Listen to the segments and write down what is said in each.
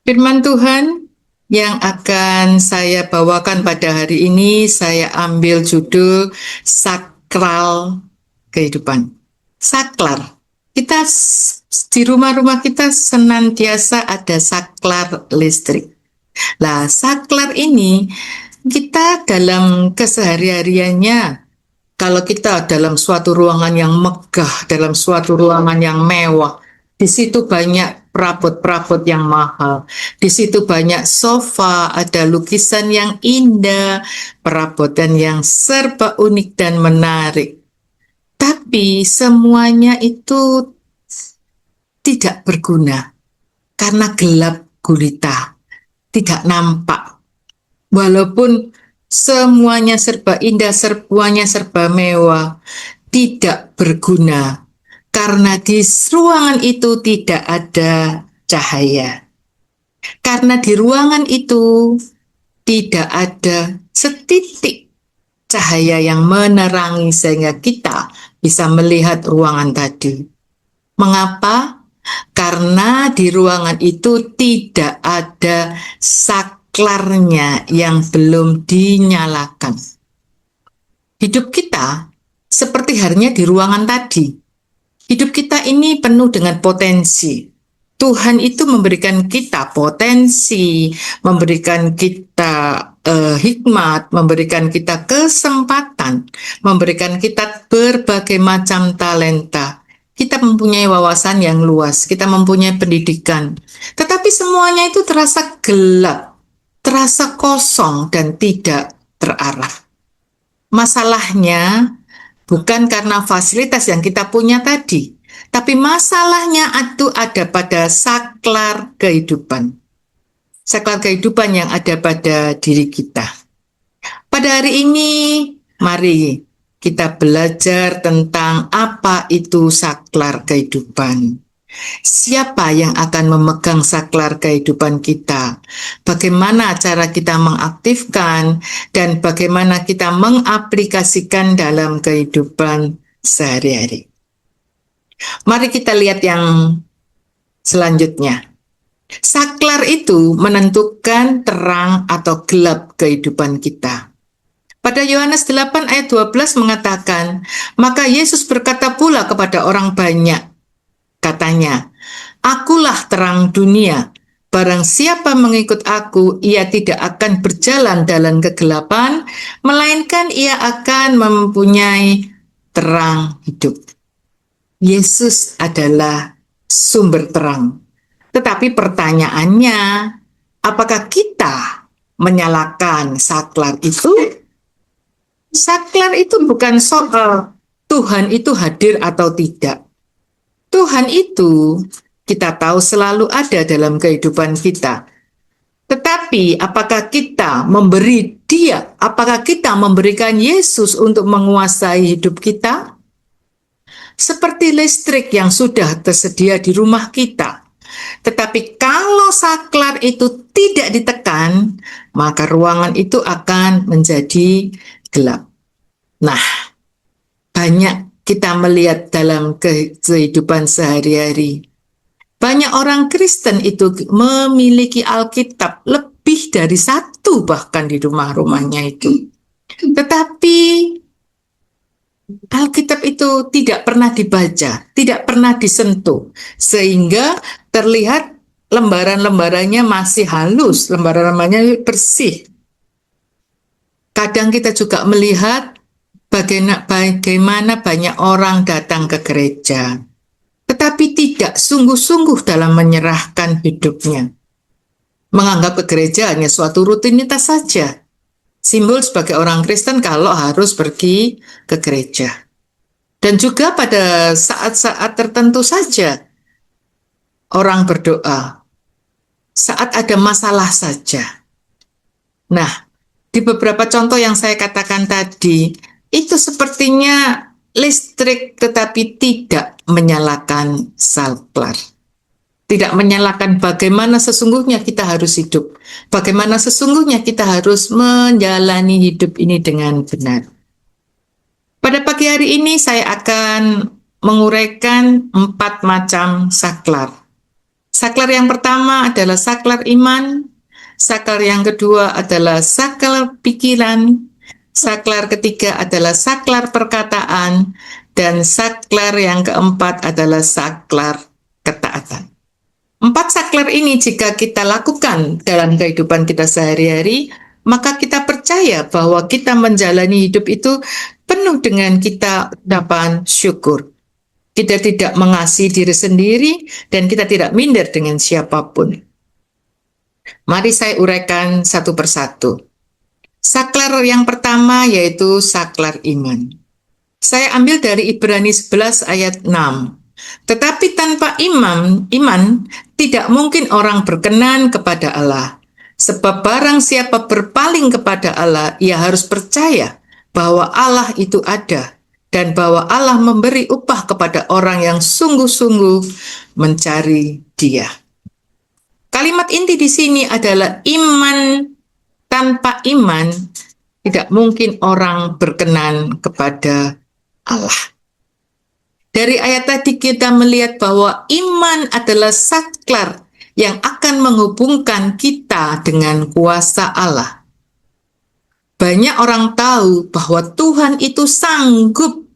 Firman Tuhan yang akan saya bawakan pada hari ini, saya ambil judul Sakral Kehidupan. Saklar. Kita di rumah-rumah kita senantiasa ada saklar listrik. Nah, saklar ini kita dalam kesehari-hariannya, kalau kita dalam suatu ruangan yang megah, dalam suatu ruangan yang mewah, di situ banyak perabot-perabot yang mahal. Di situ banyak sofa, ada lukisan yang indah, perabotan yang serba unik dan menarik. Tapi semuanya itu tidak berguna karena gelap gulita, tidak nampak. Walaupun semuanya serba indah, semuanya serba mewah, tidak berguna karena di ruangan itu tidak ada cahaya. Karena di ruangan itu tidak ada setitik cahaya yang menerangi sehingga kita bisa melihat ruangan tadi. Mengapa? Karena di ruangan itu tidak ada saklarnya yang belum dinyalakan. Hidup kita seperti halnya di ruangan tadi. Hidup kita ini penuh dengan potensi. Tuhan itu memberikan kita potensi, memberikan kita hikmat, memberikan kita kesempatan, memberikan kita berbagai macam talenta. Kita mempunyai wawasan yang luas, kita mempunyai pendidikan. Tetapi semuanya itu terasa gelap, terasa kosong dan tidak terarah. Masalahnya bukan karena fasilitas yang kita punya tadi, tapi masalahnya itu ada pada saklar kehidupan. Saklar kehidupan yang ada pada diri kita. Pada hari ini, mari kita belajar tentang apa itu saklar kehidupan. Siapa yang akan memegang saklar kehidupan kita? Bagaimana cara kita mengaktifkan dan bagaimana kita mengaplikasikan dalam kehidupan sehari-hari? Mari kita lihat yang selanjutnya. Saklar itu menentukan terang atau gelap kehidupan kita. Pada Yohanes 8 ayat 12 mengatakan, maka Yesus berkata pula kepada orang banyak, katanya, akulah terang dunia. Barang siapa mengikut aku, ia tidak akan berjalan dalam kegelapan, melainkan ia akan mempunyai terang hidup. Yesus adalah sumber terang. Tetapi pertanyaannya, apakah kita menyalakan saklar itu? Saklar itu bukan soal Tuhan itu hadir atau tidak. Tuhan itu kita tahu selalu ada dalam kehidupan kita. Tetapi apakah kita memberi Dia, apakah kita memberikan Yesus untuk menguasai hidup kita? Seperti listrik yang sudah tersedia di rumah kita. Tetapi kalau saklar itu tidak ditekan, maka ruangan itu akan menjadi gelap. Nah, banyak kita melihat dalam kehidupan sehari-hari. Banyak orang Kristen itu memiliki Alkitab lebih dari satu bahkan di rumah-rumahnya itu. Tetapi Alkitab itu tidak pernah dibaca, tidak pernah disentuh, sehingga terlihat lembaran-lembarannya masih halus, lembaran-lembarannya bersih. Kadang kita juga melihat bagaimana banyak orang datang ke gereja, tetapi tidak sungguh-sungguh dalam menyerahkan hidupnya. Menganggap ke gereja hanya suatu rutinitas saja. Simbol sebagai orang Kristen kalau harus pergi ke gereja. Dan juga pada saat-saat tertentu saja orang berdoa. Saat ada masalah saja. Nah, di beberapa contoh yang saya katakan tadi, itu sepertinya listrik tetapi tidak menyalakan saklar. Tidak menyalakan bagaimana sesungguhnya kita harus hidup. Bagaimana sesungguhnya kita harus menjalani hidup ini dengan benar. Pada pagi hari ini saya akan menguraikan 4 macam saklar. Saklar yang pertama adalah saklar iman, saklar yang kedua adalah saklar pikiran, saklar ketiga adalah saklar perkataan, dan saklar yang keempat adalah saklar ketaatan. 4 saklar ini jika kita lakukan dalam kehidupan kita sehari-hari, maka kita percaya bahwa kita menjalani hidup itu penuh dengan kita ucapan syukur. Kita tidak mengasihi diri sendiri dan kita tidak minder dengan siapapun. Mari saya uraikan satu persatu. Saklar yang pertama yaitu saklar iman. Saya ambil dari Ibrani 11 ayat 6. Tetapi tanpa iman tidak mungkin orang berkenan kepada Allah. Sebab barang siapa berpaling kepada Allah, ia harus percaya bahwa Allah itu ada dan bahwa Allah memberi upah kepada orang yang sungguh-sungguh mencari Dia. Kalimat inti di sini adalah iman. Tanpa iman tidak mungkin orang berkenan kepada Allah. Dari ayat tadi kita melihat bahwa iman adalah saklar yang akan menghubungkan kita dengan kuasa Allah. Banyak orang tahu bahwa Tuhan itu sanggup,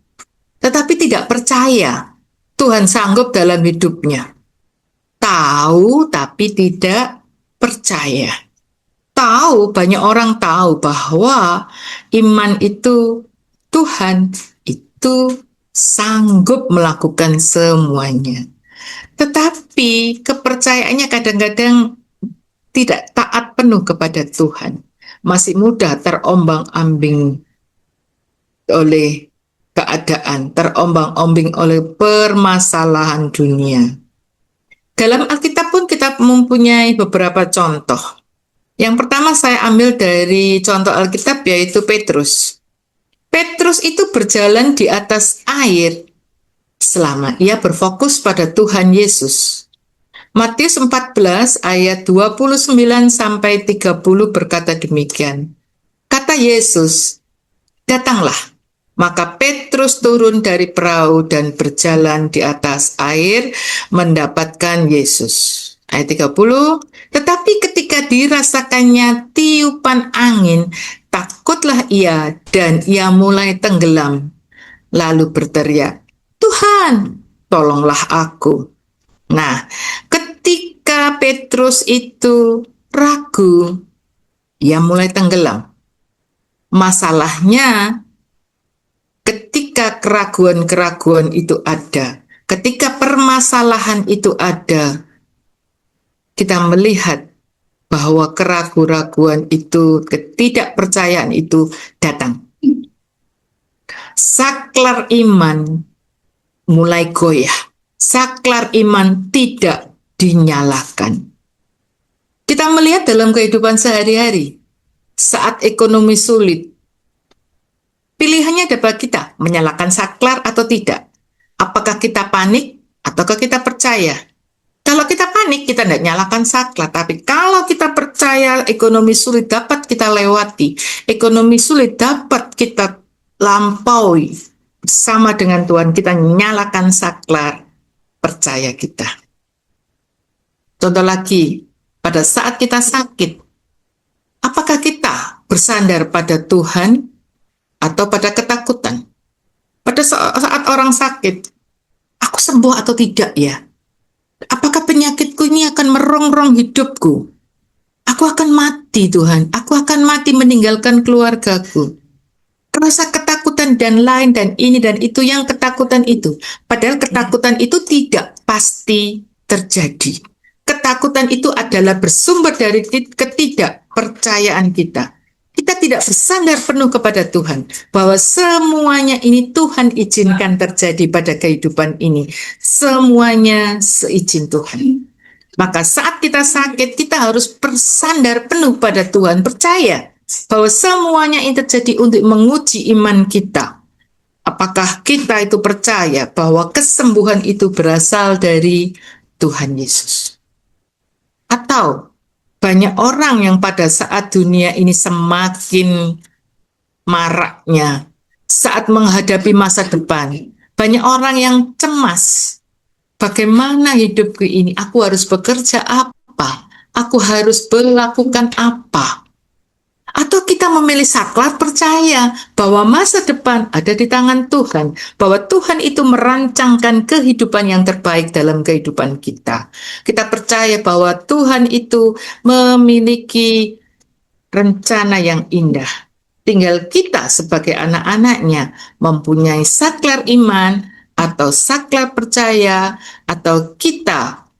tetapi tidak percaya Tuhan sanggup dalam hidupnya. Tahu tapi tidak percaya. Tahu, banyak orang tahu bahwa iman itu Tuhan itu sanggup melakukan semuanya. Tetapi kepercayaannya kadang-kadang tidak taat penuh kepada Tuhan. Masih mudah terombang-ambing oleh keadaan, terombang-ambing oleh permasalahan dunia. Dalam Alkitab pun kita mempunyai beberapa contoh. Yang pertama saya ambil dari contoh Alkitab yaitu Petrus. Petrus itu berjalan di atas air selama ia berfokus pada Tuhan Yesus. Matius 14 ayat 29 sampai 30 berkata demikian. Kata Yesus, "Datanglah." Maka Petrus turun dari perahu dan berjalan di atas air mendapatkan Yesus. Ayat 30, tetapi ketika dirasakannya tiupan angin, takutlah ia dan ia mulai tenggelam. Lalu berteriak, "Tuhan, tolonglah aku." Nah, ketika Petrus itu ragu, ia mulai tenggelam. Masalahnya, ketika keraguan-keraguan itu ada, ketika permasalahan itu ada, kita melihat bahwa keraguan-keraguan itu, ketidakpercayaan itu datang. Saklar iman mulai goyah. Saklar iman tidak dinyalakan. Kita melihat dalam kehidupan sehari-hari, saat ekonomi sulit, pilihannya ada bagi kita, menyalakan saklar atau tidak. Apakah kita panik ataukah kita percaya? Kalau kita panik, kita tidak nyalakan saklar. Tapi kalau kita percaya ekonomi sulit dapat kita lewati, ekonomi sulit dapat kita lampaui bersama dengan Tuhan, kita nyalakan saklar percaya kita. Contoh lagi, pada saat kita sakit, apakah kita bersandar pada Tuhan atau pada ketakutan? Pada saat orang sakit, aku sembuh atau tidak ya? Apakah penyakitku ini akan merongrong hidupku? Aku akan mati Tuhan, aku akan mati meninggalkan keluargaku. Rasa ketakutan dan lain dan ini dan itu yang ketakutan itu. Padahal ketakutan itu tidak pasti terjadi. Ketakutan itu adalah bersumber dari ketidakpercayaan kita. Kita tidak bersandar penuh kepada Tuhan, bahwa semuanya ini Tuhan izinkan terjadi pada kehidupan ini. Semuanya seizin Tuhan. Maka saat kita sakit, kita harus bersandar penuh pada Tuhan, percaya bahwa semuanya ini terjadi untuk menguji iman kita. Apakah kita itu percaya bahwa kesembuhan itu berasal dari Tuhan Yesus? Atau banyak orang yang pada saat dunia ini semakin maraknya, saat menghadapi masa depan, banyak orang yang cemas, Bagaimana hidupku ini? Aku harus bekerja apa? Aku harus melakukan apa? Atau kita memilih saklar percaya bahwa masa depan ada di tangan Tuhan, bahwa Tuhan itu merancangkan kehidupan yang terbaik dalam kehidupan kita. Kita percaya bahwa Tuhan itu memiliki rencana yang indah. Tinggal kita sebagai anak-anaknya mempunyai saklar iman atau saklar percaya, atau kita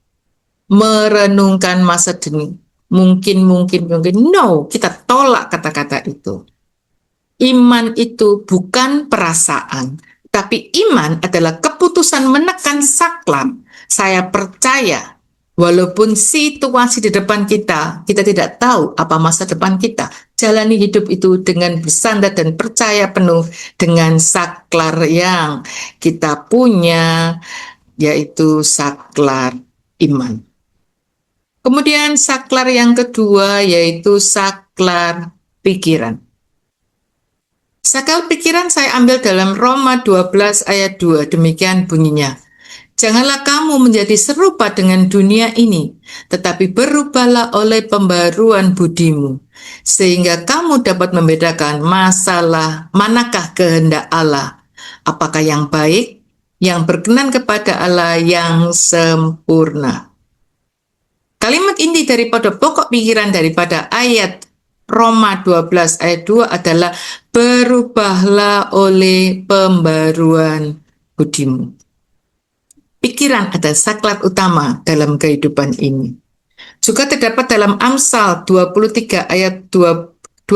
merenungkan masa depan. Mungkin. No, kita tolak kata-kata itu. Iman itu bukan perasaan, tapi iman adalah keputusan menekan saklar. Saya percaya, walaupun situasi di depan kita tidak tahu apa masa depan kita. Jalani hidup itu dengan bersandar dan percaya penuh dengan saklar yang kita punya, yaitu saklar iman. Kemudian saklar yang kedua yaitu saklar pikiran. Saklar pikiran saya ambil dalam Roma 12 ayat 2, demikian bunyinya. Janganlah kamu menjadi serupa dengan dunia ini, tetapi berubahlah oleh pembaruan budimu, sehingga kamu dapat membedakan manakah kehendak Allah, apakah yang baik, yang berkenan kepada Allah, yang sempurna. Kalimat inti daripada pokok pikiran daripada ayat Roma 12 ayat 2 adalah berubahlah oleh pembaruan budimu. Pikiran adalah saklar utama dalam kehidupan ini. Juga terdapat dalam Amsal 23 ayat 7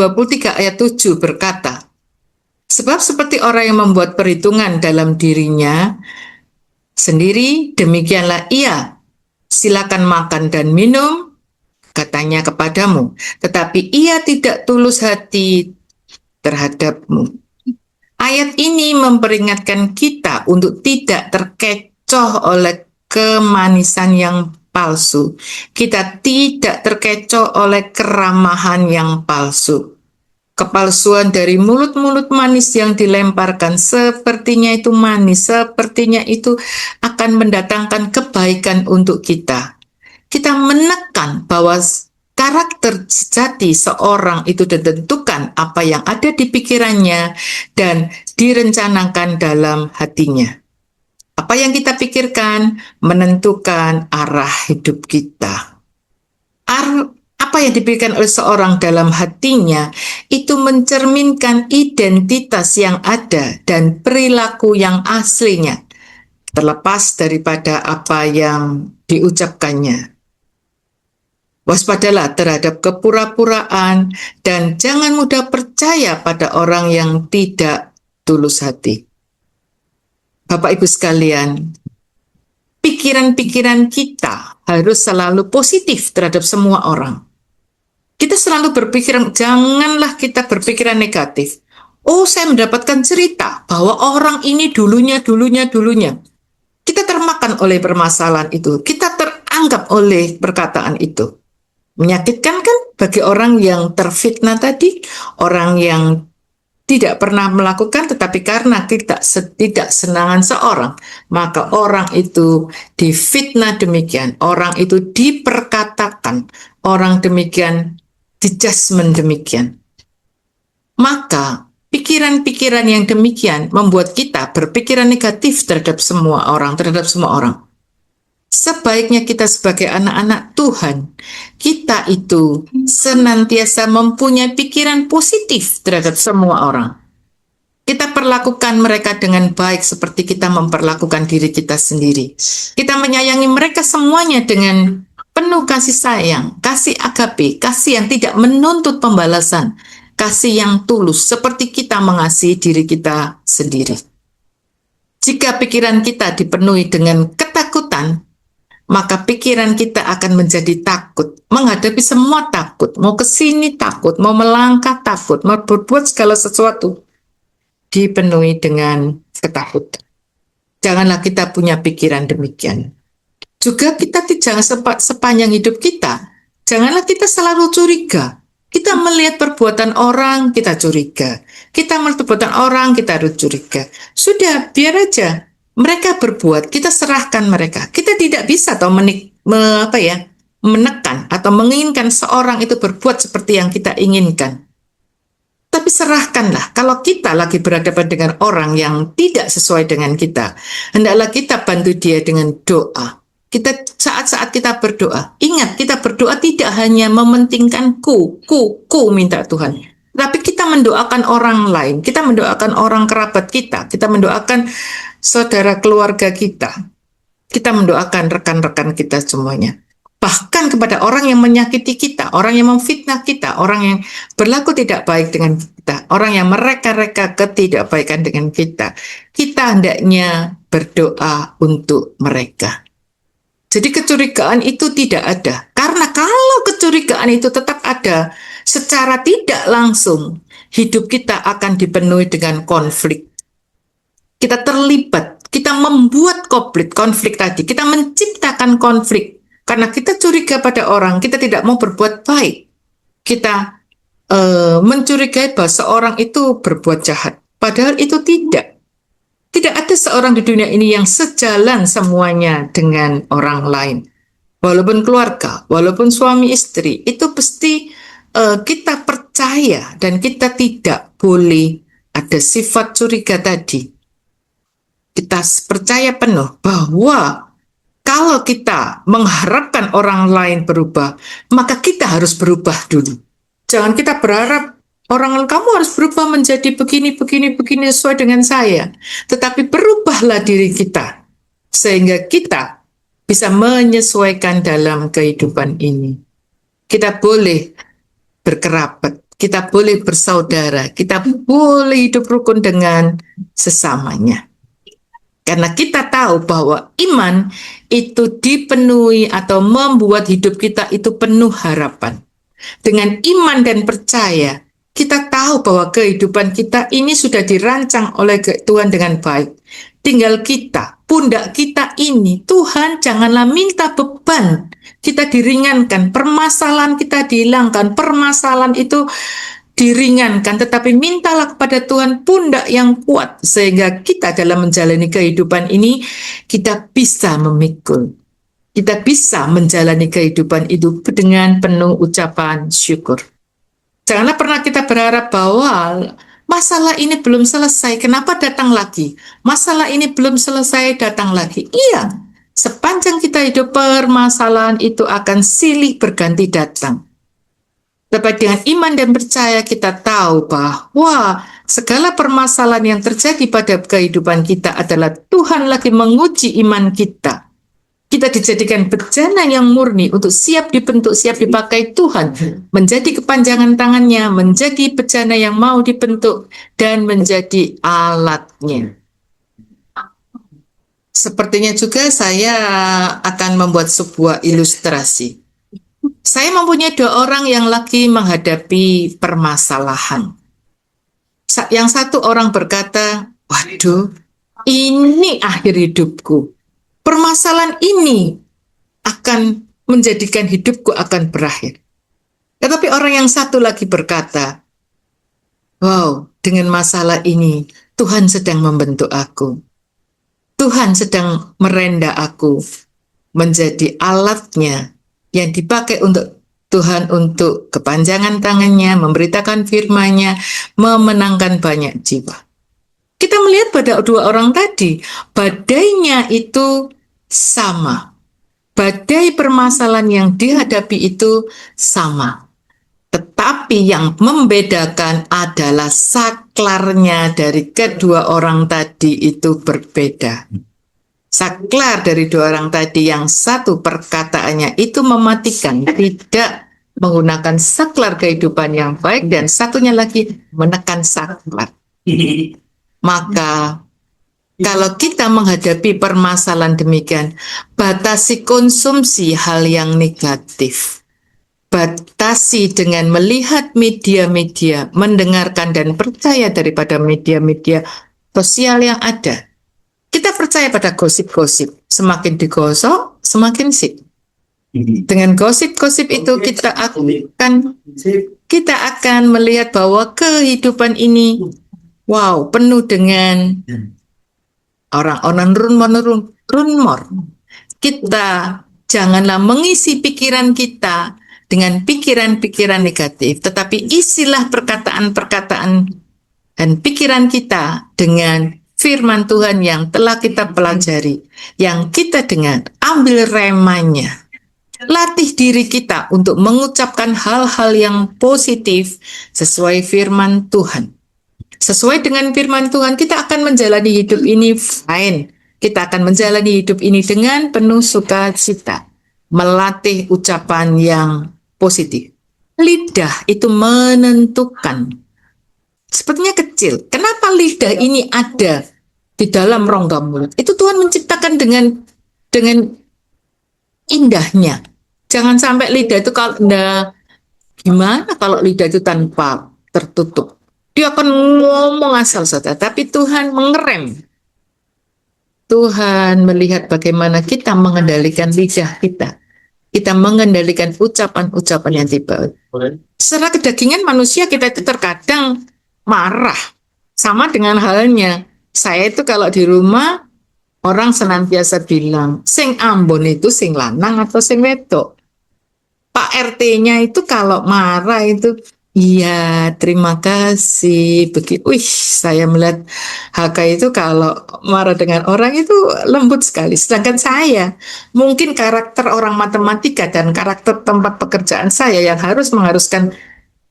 berkata, sebab seperti orang yang membuat perhitungan dalam dirinya sendiri, demikianlah ia. Silakan makan dan minum, katanya kepadamu, tetapi ia tidak tulus hati terhadapmu. Ayat ini memperingatkan kita untuk tidak terkecoh oleh kemanisan yang palsu. Kita tidak terkecoh oleh keramahan yang palsu. Kepalsuan dari mulut-mulut manis yang dilemparkan, sepertinya itu manis, sepertinya itu akan mendatangkan kebaikan untuk kita. Kita menekan bahwa karakter sejati seorang itu ditentukan apa yang ada di pikirannya dan direncanakan dalam hatinya. Apa yang kita pikirkan menentukan arah hidup kita. Apa yang dipikirkan oleh seorang dalam hatinya itu mencerminkan identitas yang ada dan perilaku yang aslinya, terlepas daripada apa yang diucapkannya. Waspadalah terhadap kepura-puraan dan jangan mudah percaya pada orang yang tidak tulus hati. Bapak Ibu sekalian, pikiran-pikiran kita harus selalu positif terhadap semua orang. Kita selalu berpikiran, janganlah kita berpikiran negatif. Oh, saya mendapatkan cerita bahwa orang ini dulunya. Kita termakan oleh permasalahan itu. Kita teranggap oleh perkataan itu. Menyakitkan kan bagi orang yang terfitnah tadi, orang yang tidak pernah melakukan, tetapi karena kita tidak senangan seorang, maka orang itu difitnah demikian, orang itu diperkatakan, orang demikian di-judgment demikian. Maka pikiran-pikiran yang demikian membuat kita berpikiran negatif terhadap semua orang. Sebaiknya kita sebagai anak-anak Tuhan, kita itu senantiasa mempunyai pikiran positif terhadap semua orang. Kita perlakukan mereka dengan baik seperti kita memperlakukan diri kita sendiri. Kita menyayangi mereka semuanya dengan penuh kasih sayang, kasih agape, kasih yang tidak menuntut pembalasan, kasih yang tulus seperti kita mengasihi diri kita sendiri. Jika pikiran kita dipenuhi dengan ketakutan, maka pikiran kita akan menjadi takut, menghadapi semua takut, mau ke sini takut, mau melangkah takut, mau berbuat segala sesuatu, dipenuhi dengan ketakutan. Janganlah kita punya pikiran demikian. Juga kita jangan sepanjang hidup kita, janganlah kita selalu curiga. Kita melihat perbuatan orang, kita curiga. Kita melihat perbuatan orang, kita harus curiga. Sudah, biar aja. Mereka berbuat, kita serahkan mereka. Kita tidak bisa menekan atau menginginkan seorang itu berbuat seperti yang kita inginkan. Tapi serahkanlah, kalau kita lagi berhadapan dengan orang yang tidak sesuai dengan kita, hendaklah kita bantu dia dengan doa. Saat-saat kita berdoa, ingat kita berdoa tidak hanya mementingkan ku minta Tuhan. Tapi kita mendoakan orang lain, kita mendoakan orang kerabat kita mendoakan saudara keluarga kita mendoakan rekan-rekan kita semuanya. Bahkan kepada orang yang menyakiti kita, orang yang memfitnah kita, orang yang berlaku tidak baik dengan kita, orang yang mereka-reka ketidakbaikan dengan kita, kita hendaknya berdoa untuk mereka. Jadi kecurigaan itu tidak ada. Karena kalau kecurigaan itu tetap ada, secara tidak langsung hidup kita akan dipenuhi dengan konflik. Kita terlibat, kita membuat konflik tadi, kita menciptakan konflik. Karena kita curiga pada orang, kita tidak mau berbuat baik. Kita mencurigai bahwa seorang itu berbuat jahat. Padahal itu tidak. Tidak ada seorang di dunia ini yang sejalan semuanya dengan orang lain. Walaupun keluarga, walaupun suami istri, itu pasti kita percaya dan kita tidak boleh ada sifat curiga tadi. Kita percaya penuh bahwa kalau kita mengharapkan orang lain berubah, maka kita harus berubah dulu. Jangan kita berharap orang lain, kamu harus berubah menjadi begini sesuai dengan saya. Tetapi berubahlah diri kita, sehingga kita bisa menyesuaikan dalam kehidupan ini. Kita boleh berkerabat, kita boleh bersaudara, kita boleh hidup rukun dengan sesamanya. Karena kita tahu bahwa iman itu dipenuhi atau membuat hidup kita itu penuh harapan. Dengan iman dan percaya, kita tahu bahwa kehidupan kita ini sudah dirancang oleh Tuhan dengan baik. Tinggal kita, pundak kita ini, Tuhan janganlah minta beban kita diringankan, permasalahan kita dihilangkan, permasalahan itu diringankan, tetapi mintalah kepada Tuhan pundak yang kuat, sehingga kita dalam menjalani kehidupan ini, kita bisa memikul. Kita bisa menjalani kehidupan itu dengan penuh ucapan syukur. Janganlah pernah kita berharap bahwa masalah ini belum selesai, kenapa datang lagi? Masalah ini belum selesai, datang lagi. Iya, sepanjang kita hidup permasalahan itu akan silih berganti datang. Tapi dengan iman dan percaya kita tahu bahwa segala permasalahan yang terjadi pada kehidupan kita adalah Tuhan lagi menguji iman kita. Kita dijadikan bejana yang murni untuk siap dibentuk, siap dipakai Tuhan. Menjadi kepanjangan tangannya, menjadi bejana yang mau dibentuk, dan menjadi alatnya. Sepertinya juga saya akan membuat sebuah ilustrasi. Saya mempunyai dua orang yang lagi menghadapi permasalahan. Yang satu orang berkata, waduh, ini akhir hidupku. Permasalahan ini akan menjadikan hidupku akan berakhir. Tetapi orang yang satu lagi berkata, wow, dengan masalah ini, Tuhan sedang membentuk aku. Tuhan sedang merendah aku menjadi alatnya yang dipakai untuk Tuhan untuk kepanjangan tangannya, memberitakan firman-Nya, memenangkan banyak jiwa. Kita melihat pada dua orang tadi, badainya itu sama. Badai permasalahan yang dihadapi itu sama. Tetapi yang membedakan adalah saklarnya dari kedua orang tadi itu berbeda. Saklar dari dua orang tadi, yang satu perkataannya itu mematikan, tidak menggunakan saklar kehidupan yang baik, dan satunya lagi menekan saklar. Maka kalau kita menghadapi permasalahan demikian, batasi konsumsi hal yang negatif. Batasi dengan melihat media-media, mendengarkan dan percaya daripada media-media sosial yang ada. Kita percaya pada gosip-gosip. Semakin digosok, semakin sip. Dengan gosip-gosip itu kita akan melihat bahwa kehidupan ini, wow, penuh dengan Orang-orang runmor. Kita janganlah mengisi pikiran kita dengan pikiran-pikiran negatif, tetapi isilah perkataan-perkataan dan pikiran kita dengan firman Tuhan yang telah kita pelajari, yang kita dengar. Ambil remanya. Latih diri kita untuk mengucapkan hal-hal yang positif sesuai firman Tuhan. Sesuai dengan firman Tuhan, kita akan menjalani hidup ini fine. Kita akan menjalani hidup ini dengan penuh sukacita. Melatih ucapan yang positif. Lidah itu menentukan. Sepertinya kecil. Kenapa lidah ini ada di dalam rongga mulut? Itu Tuhan menciptakan dengan indahnya. Jangan sampai lidah itu kalau gimana kalau lidah itu tanpa tertutup. Dia akan ngomong asal saja, tapi Tuhan mengerem. Tuhan melihat bagaimana kita mengendalikan lidah kita. Kita mengendalikan ucapan-ucapan yang tiba. Secara kedagingan manusia kita itu terkadang marah. Sama dengan halnya, saya itu kalau di rumah, orang senantiasa bilang, sing Ambon itu sing lanang atau sing wedok. Pak RT-nya itu kalau marah itu, iya, terima kasih. Begitu, saya melihat HK itu kalau marah dengan orang itu lembut sekali. Sedangkan saya, mungkin karakter orang matematika dan karakter tempat pekerjaan saya yang mengharuskan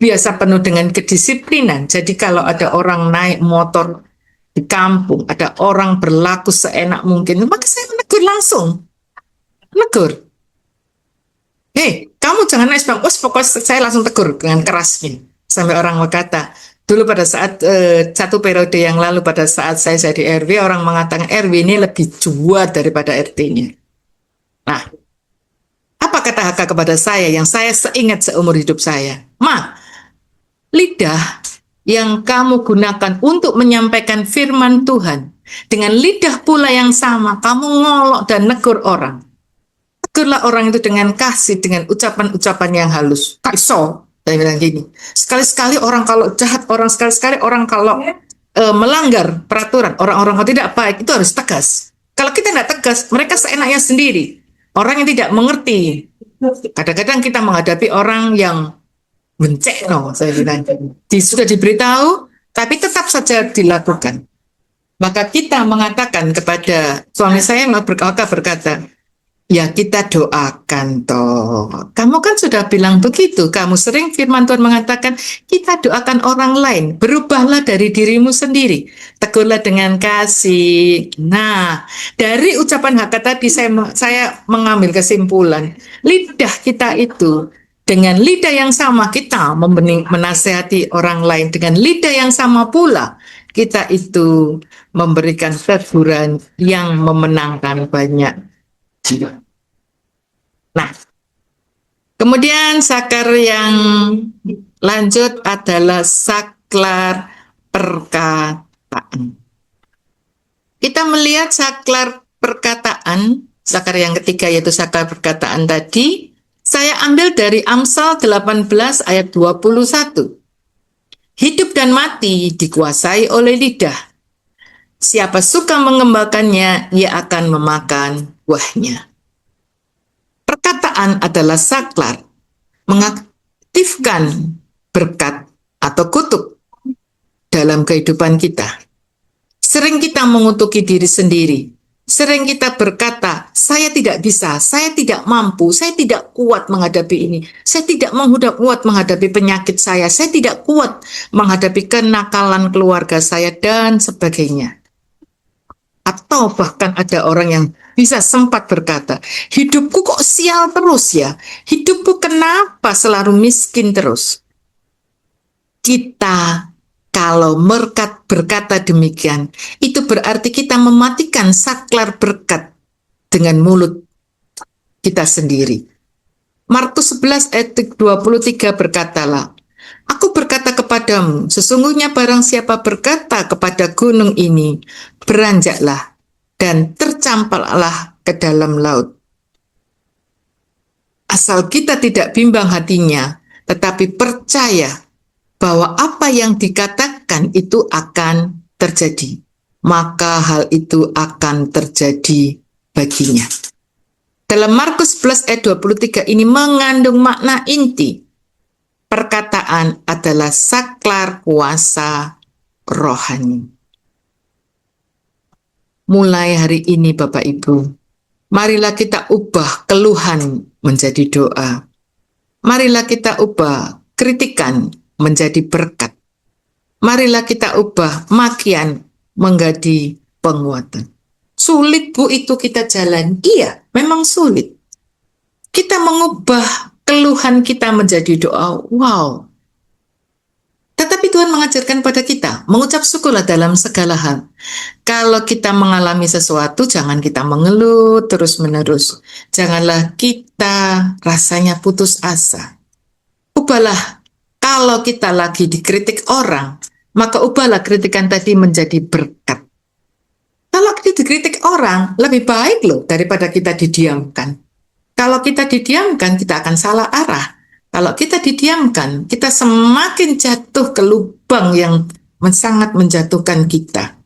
biasa penuh dengan kedisiplinan. Jadi kalau ada orang naik motor di kampung, ada orang berlaku seenak mungkin, maka saya menegur langsung. Menegur. Hei, kamu jangan naik bang. Pokoknya saya langsung tegur dengan kerasnya. Sampai orang berkata, dulu pada saat satu periode yang lalu pada saat saya jadi RW, orang mengatakan RW ini lebih juat daripada RT-nya. Nah, apa kata HK kepada saya yang saya seingat seumur hidup saya? Lidah yang kamu gunakan untuk menyampaikan firman Tuhan, dengan lidah pula yang sama, kamu ngolok dan negur orang. Tegurlah orang itu dengan kasih, dengan ucapan-ucapan yang halus. Kaiso, saya bilang gini. Sekali-sekali orang kalau jahat, sekali-sekali orang kalau melanggar peraturan, orang-orang kalau tidak baik, itu harus tegas. Kalau kita tidak tegas, mereka seenaknya sendiri. Orang yang tidak mengerti. Kadang-kadang kita menghadapi orang yang bencekno, saya bilang. Sudah diberitahu, tapi tetap saja dilakukan. Maka kita mengatakan kepada suami saya yang berkata, ya kita doakan toh. Kamu kan sudah bilang begitu. Kamu sering firman Tuhan mengatakan kita doakan orang lain. Berubahlah dari dirimu sendiri. Tegurlah dengan kasih. Nah, dari ucapan HK tadi saya mengambil kesimpulan. Lidah kita itu dengan lidah yang sama kita menasehati orang lain. Dengan lidah yang sama pula kita itu memberikan teguran yang memenangkan banyak jiwa. Nah, kemudian saklar yang lanjut adalah saklar perkataan. Kita melihat saklar perkataan, saklar yang ketiga yaitu saklar perkataan tadi, saya ambil dari Amsal 18 ayat 21. Hidup dan mati dikuasai oleh lidah. Siapa suka mengembangkannya, ia akan memakan buahnya. Perkataan adalah saklar, mengaktifkan berkat atau kutuk dalam kehidupan kita. Sering kita mengutuki diri sendiri. Sering kita berkata, saya tidak bisa, saya tidak mampu, saya tidak kuat menghadapi ini. Saya tidak kuat menghadapi penyakit saya tidak kuat menghadapi kenakalan keluarga saya, dan sebagainya. Atau bahkan ada orang yang bisa sempat berkata, hidupku kok sial terus ya? Hidupku kenapa selalu miskin terus? Kita kalau berkata demikian, itu berarti kita mematikan saklar berkat dengan mulut kita sendiri. Markus 11 ayat 23 berkatalah, aku berkata kepadamu, sesungguhnya barang siapa berkata kepada gunung ini, beranjaklah dan tercampaklah ke dalam laut. Asal kita tidak bimbang hatinya, tetapi percaya bahwa apa yang dikatakan itu akan terjadi. maka hal itu akan terjadi baginya. Dalam Markus 11 ayat 23 ini mengandung makna inti. Perkataan adalah saklar kuasa rohani. Mulai hari ini Bapak Ibu, marilah kita ubah keluhan menjadi doa. Marilah kita ubah kritikan menjadi berkat. Marilah kita ubah makian menjadi penguatan. Sulit Bu itu kita jalan. Iya, memang sulit. Kita mengubah keluhan kita menjadi doa. Wow. Tetapi Tuhan mengajarkan pada kita, mengucap syukurlah dalam segala hal. Kalau kita mengalami sesuatu, jangan kita mengeluh terus-menerus. Janganlah kita rasanya putus asa. Ubahlah, kalau kita lagi dikritik orang, maka ubahlah kritikan tadi menjadi berkat. Kalau kita dikritik orang, lebih baik loh daripada kita didiamkan. Kalau kita didiamkan, kita akan salah arah. Kalau kita didiamkan, kita semakin jatuh ke lubang yang sangat menjatuhkan kita.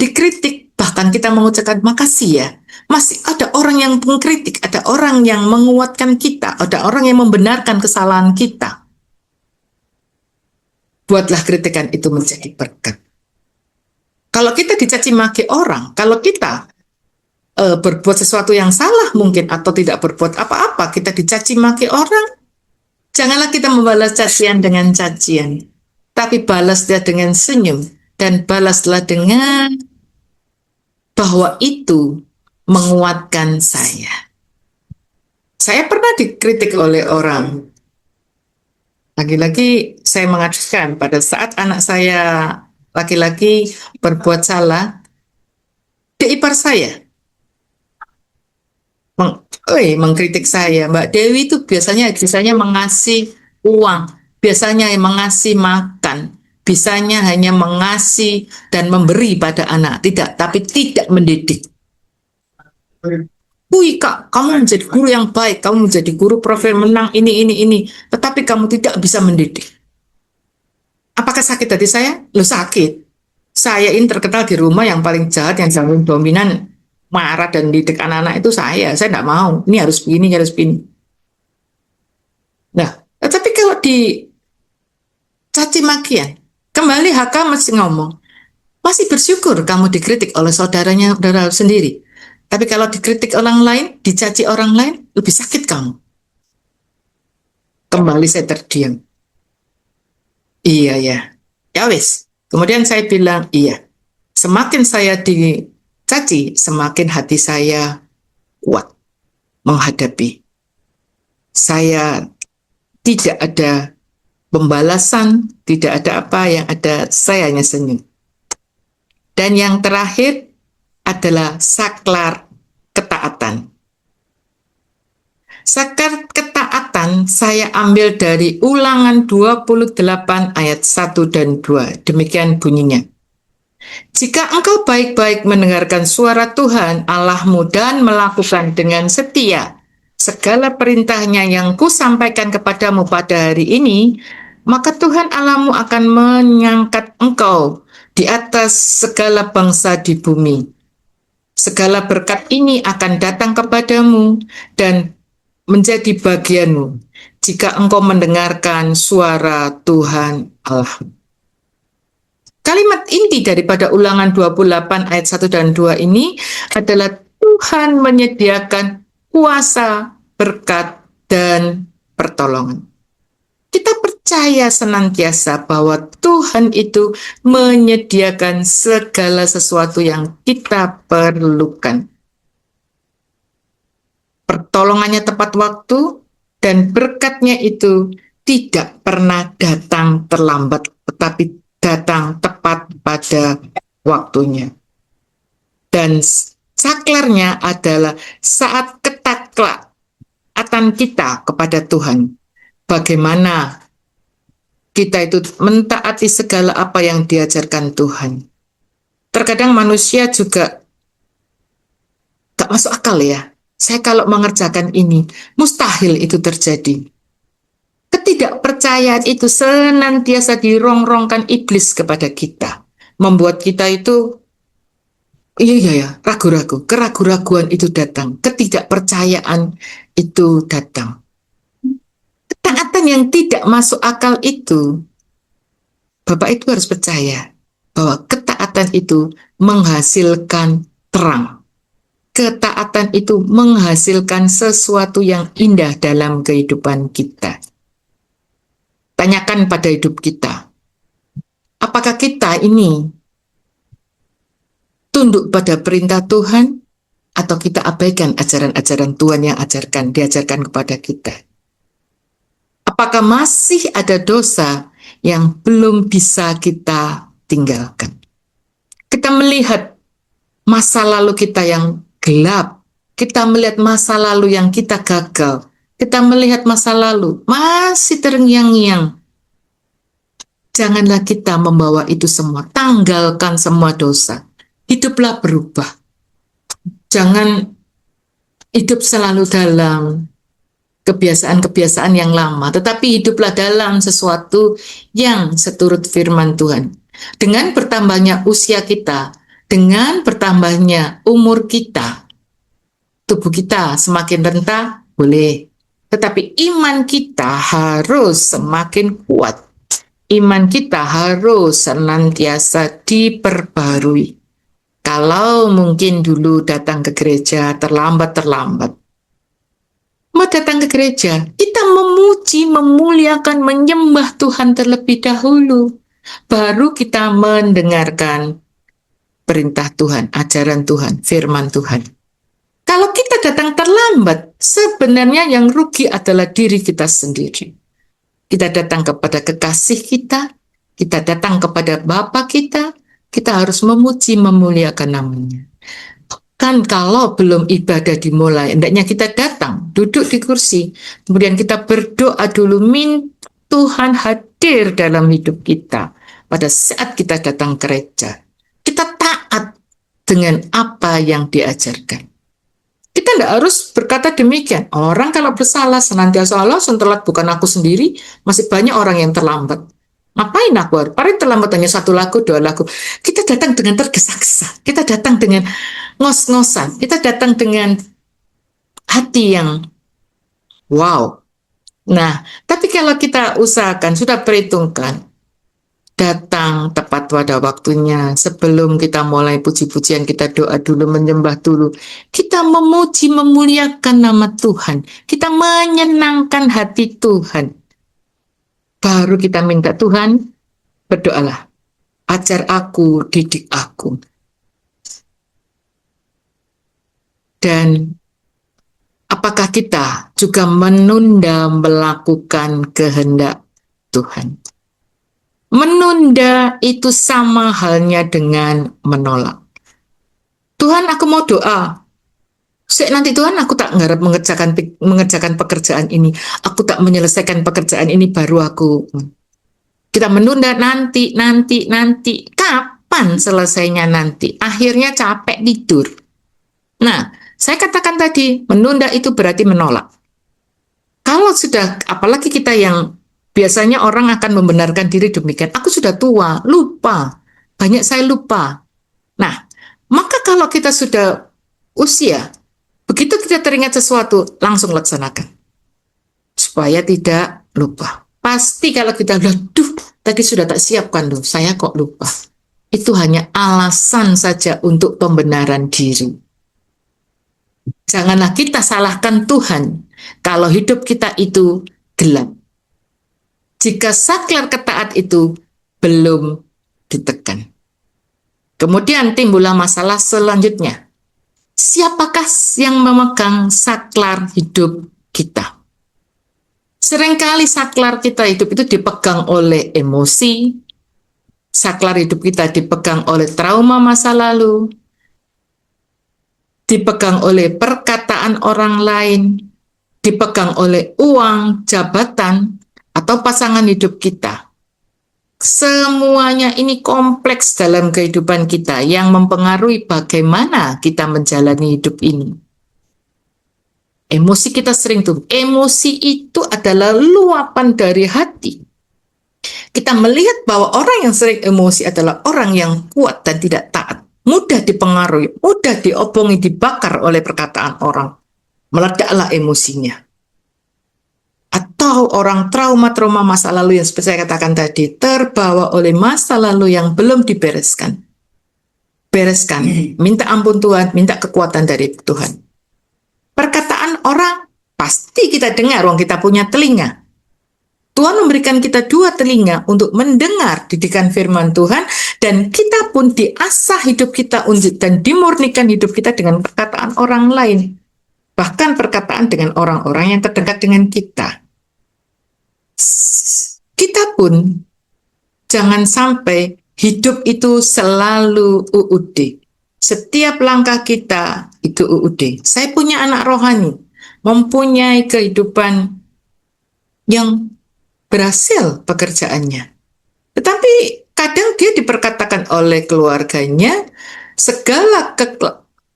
Dikritik, bahkan kita mengucapkan makasih ya. Masih ada orang yang mengkritik, ada orang yang menguatkan kita, ada orang yang membenarkan kesalahan kita. Buatlah kritikan itu menjadi berkat. Kalau kita dicaci maki orang, kalau kita berbuat sesuatu yang salah mungkin atau tidak berbuat apa-apa, kita dicaci maki orang, janganlah kita membalas cacian dengan cacian, tapi balaslah dengan senyum dan balaslah dengan bahwa itu menguatkan saya. Saya pernah dikritik oleh orang. Lagi-lagi saya mengatakan pada saat anak saya laki-laki berbuat salah, dia ipar saya mengkritik saya. Mbak Dewi itu biasanya mengasih uang, biasanya mengasih makan, bisanya hanya mengasih dan memberi pada anak, tapi tidak mendidik. Wih Kak, kamu menjadi guru yang baik, kamu menjadi guru profil menang ini, tetapi kamu tidak bisa mendidik. Apakah sakit hati saya? Loh sakit. Saya ini terkenal di rumah yang paling jahat, yang paling dominan, marah dan didik anak-anak itu saya. Saya tidak mau. Ini harus begini, harus begini. Nah, tetapi kalau di caci makian, kembali HK masih ngomong, masih bersyukur kamu dikritik oleh saudaranya, saudara sendiri. Tapi kalau dikritik orang lain, dicaci orang lain, lebih sakit kamu. Kembali saya terdiam. Iya ya, ya wis. Kemudian saya bilang iya. Semakin saya dicaci, semakin hati saya kuat menghadapi. Saya tidak ada pembalasan, tidak ada apa, yang ada saya hanya senyum. Dan yang terakhir adalah saklar ketaatan. Saklar ketaatan saya ambil dari Ulangan 28 ayat 1 dan 2. Demikian bunyinya. Jika engkau baik-baik mendengarkan suara Tuhan Allahmu dan melakukan dengan setia segala perintahnya yang kusampaikan kepadamu pada hari ini, maka Tuhan Allahmu akan mengangkat engkau di atas segala bangsa di bumi. Segala berkat ini akan datang kepadamu dan menjadi bagianmu jika engkau mendengarkan suara Tuhan Allah. Kalimat inti daripada Ulangan 28 ayat 1 dan 2 ini adalah Tuhan menyediakan kuasa, berkat, dan pertolongan. Kita percaya senantiasa bahwa Tuhan itu menyediakan segala sesuatu yang kita perlukan. Pertolongannya tepat waktu, dan berkatnya itu tidak pernah datang terlambat, tetapi datang tepat pada waktunya. Dan saklarnya adalah saat ketaatan kita kepada Tuhan. Bagaimana kita itu mentaati segala apa yang diajarkan Tuhan. Terkadang manusia juga gak masuk akal ya. Saya kalau mengerjakan ini, mustahil itu terjadi. Ketidakpercayaan itu senantiasa dirongrongkan iblis kepada kita. Membuat kita itu Iya, iya, ya, ragu-ragu, keraguan-raguan itu datang, ketidakpercayaan itu datang. Ketaatan yang tidak masuk akal itu, Bapak itu harus percaya bahwa ketaatan itu menghasilkan terang. Ketaatan itu menghasilkan sesuatu yang indah dalam kehidupan kita. Tanyakan pada hidup kita, apakah kita ini tunduk pada perintah Tuhan atau kita abaikan ajaran-ajaran Tuhan yang diajarkan kepada kita? Apakah masih ada dosa yang belum bisa kita tinggalkan? Kita melihat masa lalu kita yang gelap, kita melihat masa lalu yang kita gagal, kita melihat masa lalu masih terngiang-ngiang. Janganlah kita membawa itu semua, tanggalkan semua dosa. Hiduplah berubah. Jangan hidup selalu dalam kebiasaan-kebiasaan yang lama, tetapi hiduplah dalam sesuatu yang seturut firman Tuhan. Dengan bertambahnya usia kita, dengan bertambahnya umur kita, tubuh kita semakin rentah, boleh. Tetapi iman kita harus semakin kuat. Iman kita harus senantiasa diperbarui. Kalau mungkin dulu datang ke gereja terlambat, mau datang ke gereja, kita memuji, memuliakan, menyembah Tuhan terlebih dahulu. Baru kita mendengarkan perintah Tuhan, ajaran Tuhan, firman Tuhan. Kalau kita datang terlambat, sebenarnya yang rugi adalah diri kita sendiri. Kita datang kepada kekasih kita datang kepada Bapa kita harus memuji, memuliakan namanya. Kan kalau belum ibadah dimulai, hendaknya kita datang, duduk di kursi, kemudian kita berdoa dulu, minta Tuhan hadir dalam hidup kita. Pada saat kita datang ke gereja, kita taat dengan apa yang diajarkan. Kita tidak harus berkata demikian. Orang kalau bersalah senantiasa Allah telat, bukan aku sendiri. Masih banyak orang yang terlambat. Ngapain aku harus? Paling terlambat hanya 1 lagu, 2 lagu. Kita datang dengan tergesa-gesa. Kita datang dengan ngos-ngosan. Kita datang dengan hati yang wow. Nah, tapi kalau kita usahakan, sudah perhitungkan, datang tepat pada waktunya, sebelum kita mulai puji-pujian, kita doa dulu, menyembah dulu. Kita memuji, memuliakan nama Tuhan. Kita menyenangkan hati Tuhan. Baru kita minta, Tuhan, berdoalah. Ajar aku, didik aku. Dan apakah kita juga menunda melakukan kehendak Tuhan? Menunda itu sama halnya dengan menolak. Tuhan, aku mau doa. Nanti Tuhan, aku tak ngarep mengerjakan pekerjaan ini. Aku tak menyelesaikan pekerjaan ini, baru aku. Kita menunda nanti. Kapan selesainya nanti? Akhirnya capek tidur. Nah, saya katakan tadi, menunda itu berarti menolak. Kalau sudah, apalagi kita yang biasanya orang akan membenarkan diri demikian. Aku sudah tua, lupa. Banyak saya lupa. Nah, maka kalau kita sudah usia, begitu kita teringat sesuatu, langsung laksanakan. Supaya tidak lupa. Pasti kalau kita bilang, tadi sudah tak siapkan loh, saya kok lupa. Itu hanya alasan saja untuk pembenaran diri. Janganlah kita salahkan Tuhan kalau hidup kita itu gelap. Jika saklar ketaat itu belum ditekan. Kemudian timbullah masalah selanjutnya. Siapakah yang memegang saklar hidup kita? Seringkali saklar kita hidup itu dipegang oleh emosi, saklar hidup kita dipegang oleh trauma masa lalu, dipegang oleh perkataan orang lain, dipegang oleh uang, jabatan, atau pasangan hidup kita. Semuanya ini kompleks dalam kehidupan kita yang mempengaruhi bagaimana kita menjalani hidup ini. Emosi kita sering tuh. Emosi itu adalah luapan dari hati. Kita melihat bahwa orang yang sering emosi adalah orang yang kuat dan tidak taat. mudah dipengaruhi, mudah diobongi, dibakar oleh perkataan orang. Meledaklah emosinya. Atau orang trauma-trauma masa lalu yang seperti saya katakan tadi, terbawa oleh masa lalu yang belum dibereskan. Bereskan, minta ampun Tuhan, minta kekuatan dari Tuhan. Perkataan orang pasti kita dengar, wong kita punya telinga. Tuhan memberikan kita dua telinga untuk mendengar didikan firman Tuhan, dan kita pun diasah hidup kita dan dimurnikan hidup kita dengan perkataan orang lain. Bahkan perkataan dengan orang-orang yang terdekat dengan kita. Kita pun jangan sampai hidup itu selalu UUD. Setiap langkah kita itu UUD. Saya punya anak rohani, mempunyai kehidupan yang berhasil pekerjaannya. Tetapi kadang dia diperkatakan oleh keluarganya, segala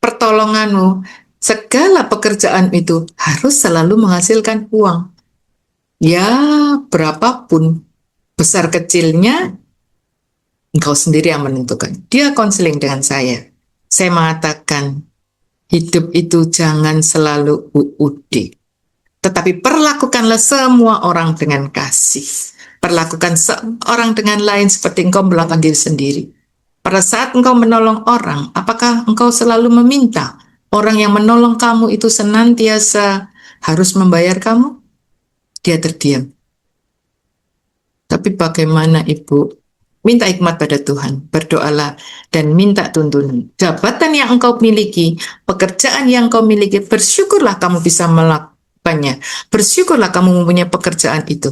pertolonganmu, segala pekerjaan itu harus selalu menghasilkan uang. Ya, berapapun besar kecilnya, engkau sendiri yang menentukan. Dia konseling dengan saya. Saya mengatakan, hidup itu jangan selalu UUD. Tetapi perlakukanlah semua orang dengan kasih. Perlakukan seorang dengan lain seperti engkau melakukan diri sendiri. Pada saat engkau menolong orang, apakah engkau selalu meminta orang yang menolong kamu itu senantiasa harus membayar kamu? Dia terdiam. Tapi bagaimana Ibu? Minta hikmat pada Tuhan, berdoalah dan minta tuntunan. Jabatan yang engkau miliki, pekerjaan yang engkau miliki, bersyukurlah kamu bisa melakukannya. Bersyukurlah kamu mempunyai pekerjaan itu.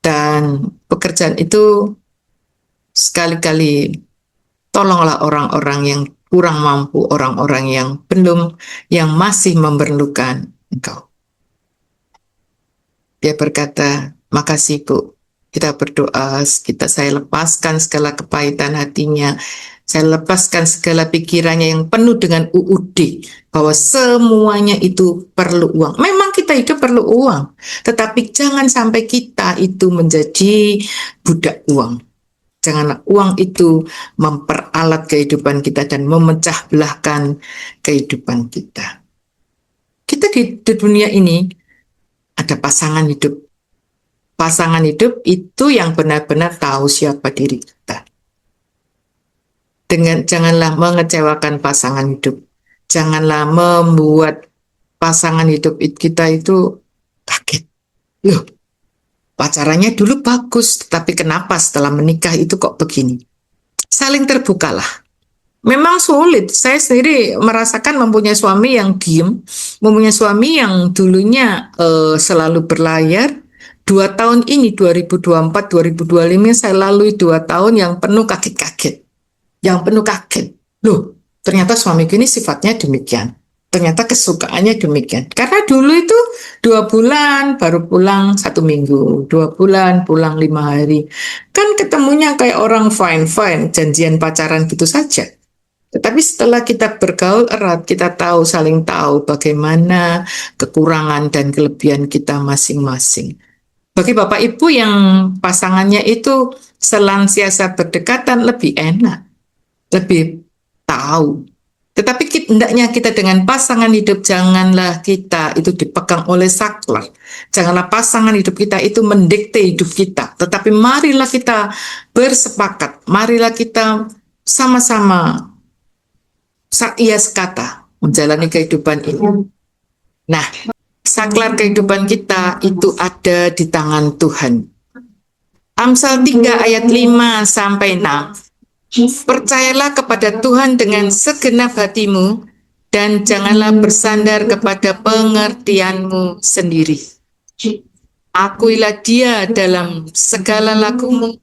Dan pekerjaan itu sekali-kali tolonglah orang-orang yang kurang mampu, orang-orang yang belum, yang masih memerlukan engkau. Dia berkata, makasih Bu. Kita berdoa, saya lepaskan segala kepahitan hatinya, saya lepaskan segala pikirannya yang penuh dengan UUD, bahwa semuanya itu perlu uang. Memang kita hidup perlu uang, tetapi jangan sampai kita itu menjadi budak uang. Janganlah uang itu memperalat kehidupan kita dan memecah belahkan kehidupan kita. Kita di dunia ini ada pasangan hidup. Pasangan hidup itu yang benar-benar tahu siapa diri kita. Janganlah mengecewakan pasangan hidup. Janganlah membuat pasangan hidup kita itu kaget. Loh, pacarannya dulu bagus, tapi kenapa setelah menikah itu kok begini? Saling terbukalah. Memang sulit. Saya sendiri merasakan mempunyai suami yang diem, mempunyai suami yang dulunya selalu berlayar. 2 tahun ini, 2024-2025, saya lalui 2 tahun yang penuh kaget-kaget. Yang penuh kaget. Loh, ternyata suamiku ini sifatnya demikian. Ternyata kesukaannya demikian. Karena dulu itu 2 bulan, baru pulang 1 minggu. 2 bulan, pulang 5 hari. Kan ketemunya kayak orang fine-fine, janjian pacaran gitu saja. Tetapi setelah kita bergaul erat, kita tahu, saling tahu bagaimana kekurangan dan kelebihan kita masing-masing. Bagi Bapak Ibu yang pasangannya itu senantiasa berdekatan, lebih enak, lebih tahu. Tetapi hendaknya kita dengan pasangan hidup, janganlah kita itu dipegang oleh saklar. Janganlah pasangan hidup kita itu mendikte hidup kita. Tetapi marilah kita bersepakat, marilah kita sama-sama iya sekata menjalani kehidupan ini. Nah, saklar kehidupan kita itu ada di tangan Tuhan. Amsal 3 ayat 5 sampai 6. Percayalah kepada Tuhan dengan segenap hatimu dan janganlah bersandar kepada pengertianmu sendiri. Akuilah Dia dalam segala lakumu,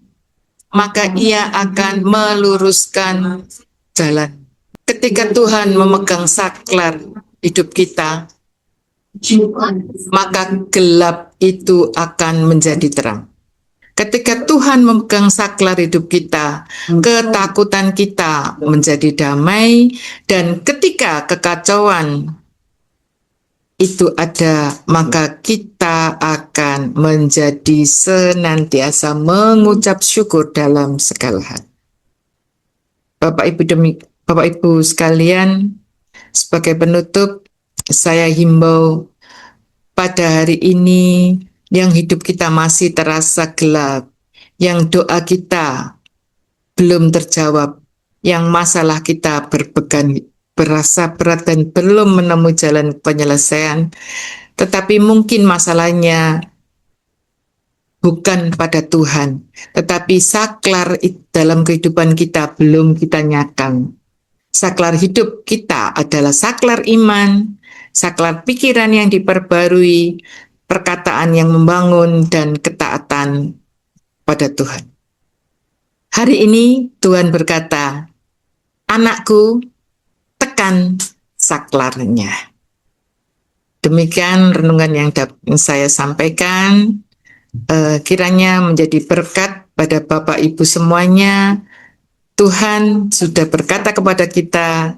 maka Ia akan meluruskan jalan. Ketika Tuhan memegang saklar hidup kita, maka gelap itu akan menjadi terang. Ketika Tuhan memegang saklar hidup kita, ketakutan kita menjadi damai, dan ketika kekacauan itu ada, maka kita akan menjadi senantiasa mengucap syukur dalam segala hal. Bapak Ibu sekalian, sebagai penutup, saya himbau pada hari ini yang hidup kita masih terasa gelap, yang doa kita belum terjawab, yang masalah kita berasa berat dan belum menemui jalan penyelesaian, tetapi mungkin masalahnya bukan pada Tuhan, tetapi saklar dalam kehidupan kita belum kita nyakang. Saklar hidup kita adalah saklar iman, saklar pikiran yang diperbarui, perkataan yang membangun, dan ketaatan pada Tuhan. Hari ini Tuhan berkata, anakku, tekan saklarnya. Demikian renungan yang saya sampaikan. Kiranya menjadi berkat pada Bapak Ibu semuanya. Tuhan sudah berkata kepada kita,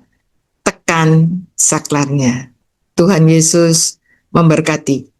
tekan saklarnya. Tuhan Yesus memberkati.